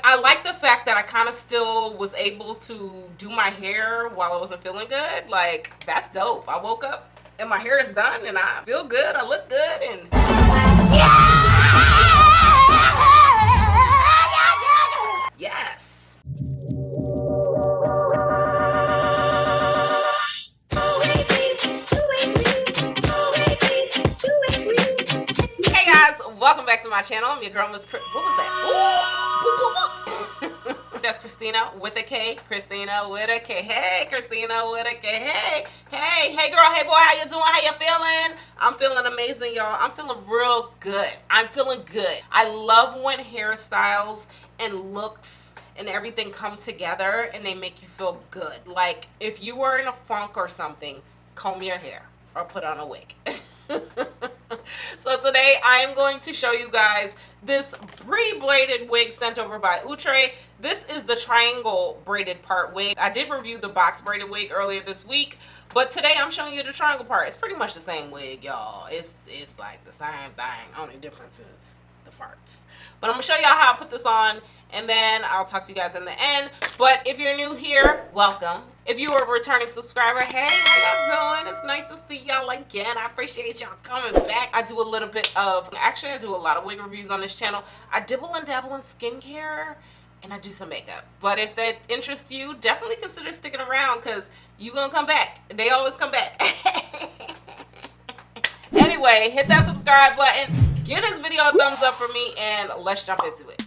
I like the fact that I kind of still was able to do my hair while I wasn't feeling good. Like, that's dope. I woke up and my hair is done and I feel good. I look good and yes. Hey guys, welcome back to my channel. I'm your girl, Miss What was that? Ooh. That's Christina with a K. Christina with a K. Hey, Christina with a K. Hey, hey, hey girl, hey boy, how you doing? How you feeling? I'm feeling amazing, y'all. I'm feeling real good. I'm feeling good. I love when hairstyles and looks and everything come together and they make you feel good. Like if you were in a funk or something, comb your hair or put on a wig. So today I am going to show you guys this pre-braided wig sent over by Outre. This is the triangle braided part wig. I did review the box braided wig earlier this week, but today I'm showing you the triangle part. It's pretty much the same wig, y'all. It's like the same thing, only difference is the parts. But I'm gonna show y'all how I put this on, and then I'll talk to you guys in the end. But if you're new here, welcome. If you are a returning subscriber, hey, how y'all doing? It's nice to see y'all again. I appreciate y'all coming back. I do a little bit of, actually I do a lot of wig reviews on this channel. I dibble and dabble in skincare, and I do some makeup. But if that interests you, definitely consider sticking around, because you're gonna come back. They always come back. Anyway, hit that subscribe button. Give this video a thumbs up for me, and let's jump into it.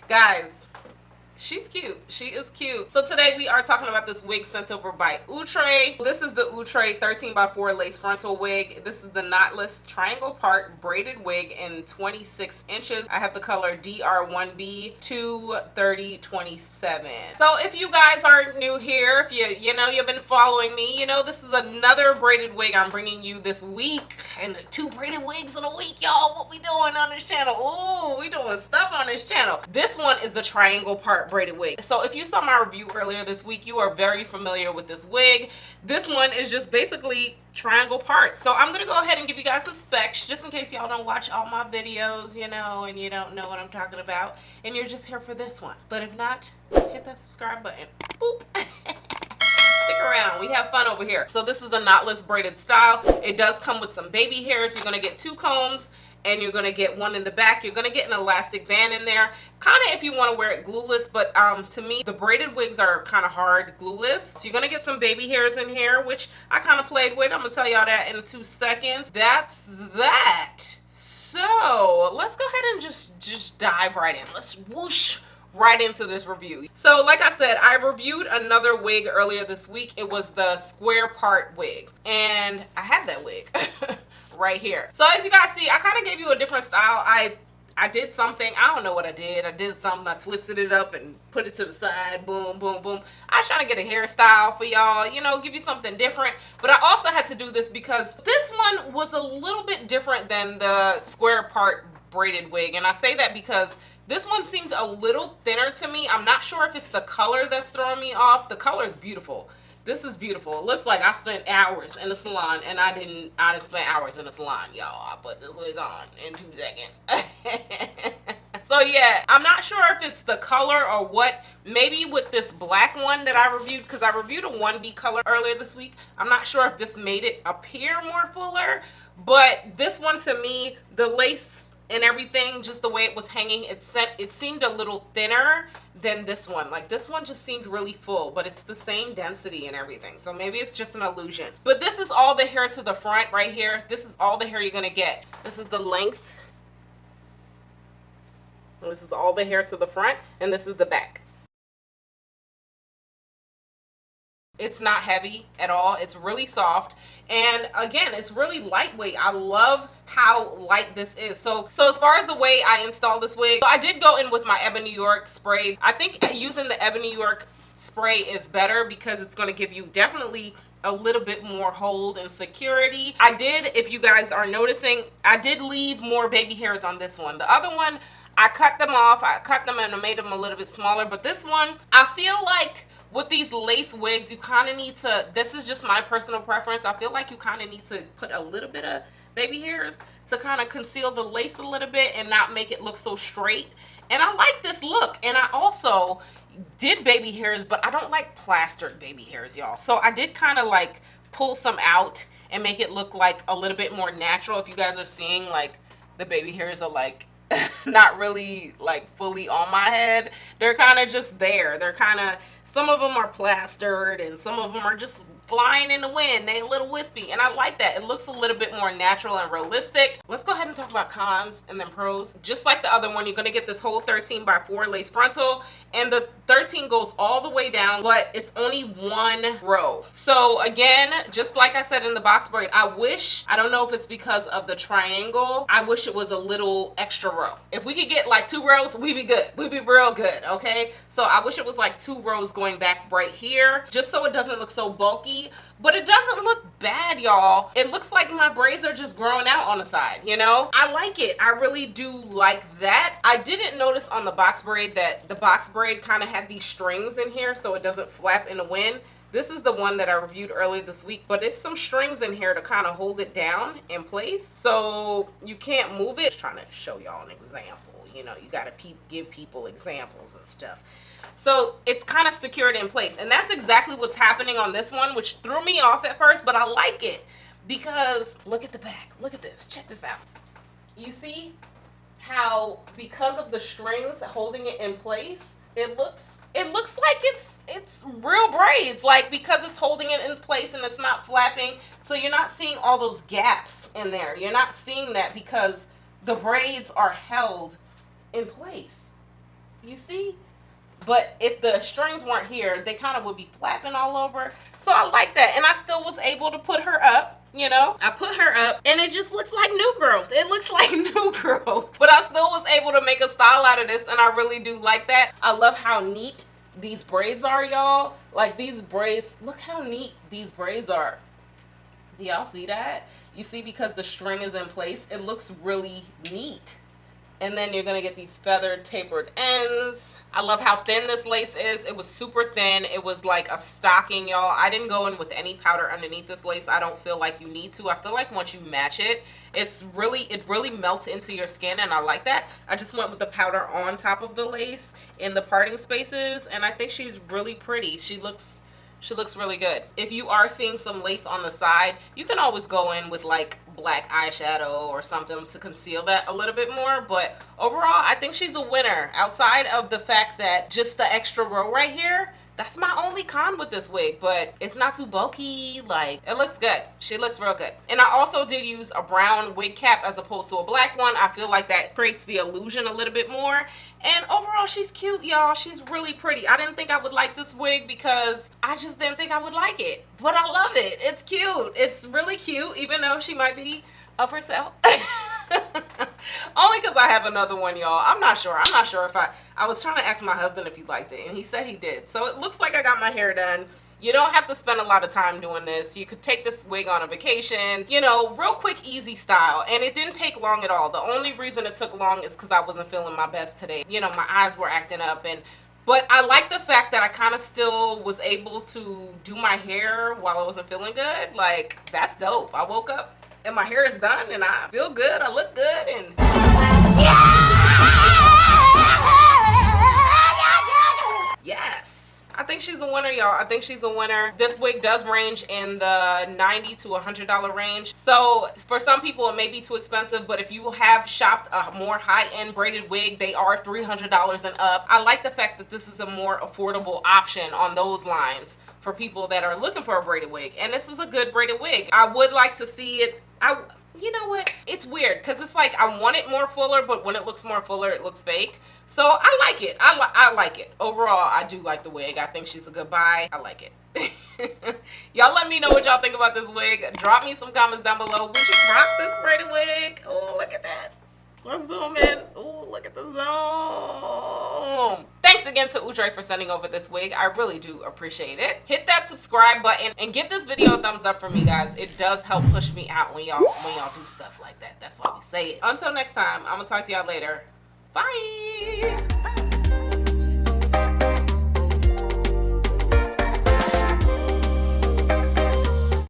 Guys, she's cute. She is cute. So today we are talking about this wig sent over by Outre. This is the Outre 13x4 lace frontal wig. This is the knotless triangle part braided wig in 26 inches. I have the color DR1B 23027. So if you guys are new here, if you've been following me, you know this is another braided wig I'm bringing you this week. And 2 braided wigs in a week, y'all. What we doing on this channel? Ooh, we doing stuff on this channel. This one is the triangle part braided wig. So if you saw my review earlier this week, you are very familiar with this wig. This one is just basically triangle parts. So I'm gonna go ahead and give you guys some specs just in case y'all don't watch all my videos, you know, and you don't know what I'm talking about and you're just here for this one. But if not, hit that subscribe button. Boop. Stick around, we have fun over here. So this is a knotless braided style. It does come with some baby hairs. You're gonna get 2 combs, and you're gonna get one in the back. You're gonna get an elastic band in there, kind of if you want to wear it glueless, but to me the braided wigs are kind of hard glueless. So you're gonna get some baby hairs in here, which I kind of played with. I'm gonna tell y'all that in 2 seconds. That's that. So let's go ahead and just dive right in. Let's whoosh right into this review. So like I said, I reviewed another wig earlier this week. It was the square part wig, and I have that wig right here. So as you guys see, I kind of gave you a different style. I did something, I don't know what I did. I did something, I twisted it up and put it to the side, boom, boom, boom. I was trying to get a hairstyle for y'all, you know, give you something different. But I also had to do this because this one was a little bit different than the square part braided wig. And I say that because this one seemed a little thinner to me. I'm not sure if it's the color that's throwing me off. The color is beautiful. This is beautiful. It looks like I spent hours in the salon, and I didn't spend hours in the salon, y'all. I put this wig on in 2 seconds. So yeah, I'm not sure if it's the color or what. Maybe with this black one that I reviewed, because I reviewed a 1B color earlier this week. I'm not sure if this made it appear more fuller, but this one to me, the lace and everything, just the way it was hanging, it seemed a little thinner than this one. Like this one just seemed really full, but it's the same density and everything. So maybe it's just an illusion. But this is all the hair to the front right here. This is all the hair you're gonna get. This is the length. This is all the hair to the front, and this is the back. It's not heavy at all. It's really soft. And again, it's really lightweight. I love how light this is. So as far as the way I install this wig, I did go in with my Ebony New York spray. I think using the Ebony New York spray is better because it's going to give you definitely a little bit more hold and security. I did, if you guys are noticing, I did leave more baby hairs on this one. The other one, I cut them off. I cut them and I made them a little bit smaller. But this one, I feel like with these lace wigs, you kind of need to, this is just my personal preference, I feel like you kind of need to put a little bit of baby hairs to kind of conceal the lace a little bit and not make it look so straight. And I like this look. And I also did baby hairs, but I don't like plastered baby hairs, y'all. So I did kind of like pull some out and make it look like a little bit more natural. If you guys are seeing, like, the baby hairs are like not really like fully on my head. They're kind of just there. They're kind of, some of them are plastered and some of them are just flying in the wind. They a little wispy, and I like that. It looks a little bit more natural and realistic. Let's go ahead and talk about cons and then pros. Just like the other one, you're gonna get this whole 13x4 lace frontal, and the 13 goes all the way down, but it's only 1 row. So again, just like I said in the box braid, I wish, I don't know if it's because of the triangle, I wish it was a little extra row. If we could get like 2 rows, we'd be good. We'd be real good, okay? So I wish it was like 2 rows going back right here, just so it doesn't look so bulky. But it doesn't look bad, y'all. It looks like my braids are just growing out on the side, you know? I like it. I really do like that. I didn't notice on the box braid that the box braid kind of had these strings in here so it doesn't flap in the wind. This is the one that I reviewed earlier this week, but it's some strings in here to kind of hold it down in place so you can't move it. Just trying to show y'all an example. You know, you got to give people examples and stuff. So it's kind of secured in place, and that's exactly what's happening on this one, which threw me off at first, but I like it because look at the back. Look at this. Check this out. You see how because of the strings holding it in place, it looks like it's real braids, like because it's holding it in place and it's not flapping. So you're not seeing all those gaps in there. You're not seeing that because the braids are held in place. You see? But if the strings weren't here, they kind of would be flapping all over. So I like that. And I still was able to put her up, you know. I put her up and it just looks like new growth. It looks like new growth. But I still was able to make a style out of this, and I really do like that. I love how neat these braids are, y'all. Like these braids, look how neat these braids are. Do y'all see that? You see, because the string is in place, it looks really neat. And then you're gonna get these feathered tapered ends. I love how thin this lace is. It was super thin. It was like a stocking, y'all. I didn't go in with any powder underneath this lace. I don't feel like you need to. I feel like once you match it, it really melts into your skin, and I like that. I just went with the powder on top of the lace in the parting spaces, and I think she's really pretty. She looks She looks really good. If you are seeing some lace on the side, you can always go in with like black eyeshadow or something to conceal that a little bit more. But overall, I think she's a winner. Outside of the fact that just the extra row right here, that's my only con with this wig, but it's not too bulky. Like, it looks good. She looks real good. And I also did use a brown wig cap as opposed to a black one. I feel like that creates the illusion a little bit more. And overall, she's cute, y'all. She's really pretty. I didn't think I would like this wig because I just didn't think I would like it. But I love it. It's cute. It's really cute, even though she might be up for sale. Only because I have another one, y'all. I'm not sure. I'm not sure if I was trying to ask my husband if he liked it, and he said he did. So it looks like I got my hair done. You don't have to spend a lot of time doing this. You could take this wig on a vacation, you know, real quick, easy style. And it didn't take long at all. The only reason it took long is because I wasn't feeling my best today. You know, my eyes were acting up. But I like the fact that I kind of still was able to do my hair while I wasn't feeling good. Like, that's dope. I woke up and my hair is done and I feel good. I look good and yes. I think she's a winner, y'all. I think she's a winner. This wig does range in the $90 to $100 range. So for some people, it may be too expensive, but if you have shopped a more high-end braided wig, they are $300 and up. I like the fact that this is a more affordable option on those lines for people that are looking for a braided wig. And this is a good braided wig. I would like to see it. You know what? It's weird because it's like I want it more fuller, but when it looks more fuller, it looks fake. So I like it. I like it. Overall, I do like the wig. I think she's a good buy. I like it. Y'all let me know what y'all think about this wig. Drop me some comments down below. Would you rock this braided wig? Oh, look at that. Let's zoom in. Oh, look at the zoom. Thanks again to Outre for sending over this wig. I really do appreciate it. Hit that subscribe button and give this video a thumbs up for me, guys. It does help push me out when y'all do stuff like that. That's why we say it. Until next time, I'm gonna talk to y'all later. Bye.